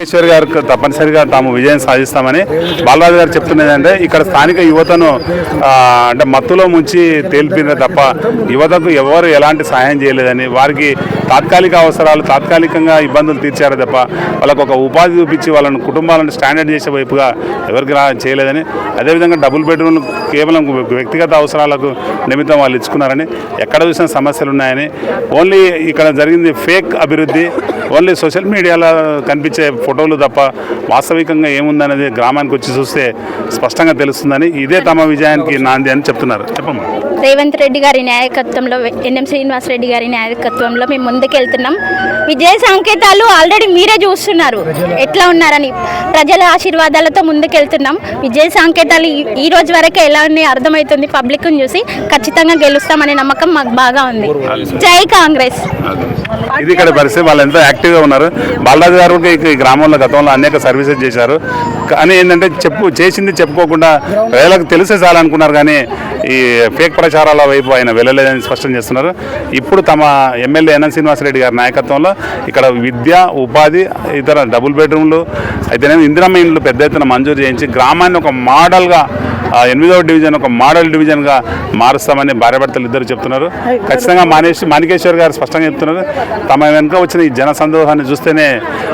మాణికేశ్వర్ గారు తప్పనిసరిగా తాము విజయం సాధిస్తామని బాలరాజు గారు చెప్తున్నదంటే ఇక్కడ స్థానిక యువతను అంటే మత్తులో ముంచి తేలిపిన తప్ప యువతకు ఎవరు ఎలాంటి సహాయం చేయలేదని, వారికి తాత్కాలిక అవసరాలు తాత్కాలికంగా ఇబ్బందులు తీర్చారు తప్ప వాళ్ళకు ఒక ఉపాధి చూపించి వాళ్ళని కుటుంబాలను స్టాండర్డ్ చేసే వైపుగా ఎవరికి చేయలేదని, అదేవిధంగా డబుల్ బెడ్రూమ్లు కేవలం వ్యక్తిగత అవసరాలకు నిమిత్తం వాళ్ళు ఇచ్చుకున్నారని, ఎక్కడ చూసిన సమస్యలు ఉన్నాయని, ఓన్లీ ఇక్కడ జరిగింది ఫేక్ అభివృద్ధి, ఓన్లీ సోషల్ మీడియాలో కనిపించే ఫోటోలు తప్ప వాస్తవికంగా ఏముందనేది గ్రామానికి వచ్చి చూస్తే స్పష్టంగా తెలుస్తుందని, ఇదే తమ విజయానికి నాంది అని చెప్తున్నారు. చెప్పమ్మా. రేవంత్ రెడ్డి గారి నాయకత్వంలో, ఎన్ఎం శ్రీనివాస్ రెడ్డి గారి నాయకత్వంలో మేము ముందుకెళ్తున్నాం. విజయ సంకేతాలు ఆల్రెడీ మీరే చూస్తున్నారు ఎట్లా ఉన్నారని. ప్రజల ఆశీర్వాదాలతో ముందుకెళ్తున్నాం. విజయ సంకేతాలు ఈ రోజు వరకే ఎలా ఉన్నాయో అర్థమవుతుంది. పబ్లిక్ని చూసి ఖచ్చితంగా గెలుస్తామనే నమ్మకం మాకు బాగా ఉంది. జై కాంగ్రెస్. ఇది ఇక్కడ పరిస్థితి. వాళ్ళు ఎంతో యాక్టివ్గా ఉన్నారు. బాలరాజు గారు ఈ గ్రామంలో గతంలో అనేక సర్వీసెస్ చేశారు. కానీ ఏంటంటే చేసింది చెప్పుకోకుండా ప్రజలకు తెలిసే చాలనుకున్నారు, కానీ ఈ ఫేక్ ప్రచారాల వైపు ఆయన వెళ్ళలేదని స్పష్టం చేస్తున్నారు. ఇప్పుడు తమ ఎమ్మెల్యే ఎన్ఎం శ్రీనివాసరెడ్డి గారి నాయకత్వంలో ఇక్కడ విద్య, ఉపాధి, ఇతర డబుల్ బెడ్రూమ్లు అయితేనేమో ఇందిరమ్మ ఇండ్లు పెద్ద ఎత్తున మంజూరు చేయించి గ్రామాన్ని ఒక మోడల్గా 8వ డివిజన్ ఒక మోడల్ డివిజన్గా మారుస్తామని భార్యాభర్తలు ఇద్దరు చెప్తున్నారు. ఖచ్చితంగా మాణికేశ్వర్ గారు స్పష్టంగా చెప్తున్నారు. తమ వెనుక వచ్చిన ఈ జన సందోహాన్ని చూస్తేనే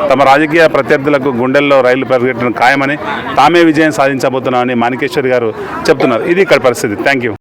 తమ రాజకీయ ప్రత్యర్థులకు గుండెల్లో రైళ్లు పరిగెట్టడం ఖాయమని, తామే విజయం సాధించబోతున్నామని మాణికేశ్వర్ గారు చెప్తున్నారు. ఇది ఇక్కడ పరిస్థితి. Thank you.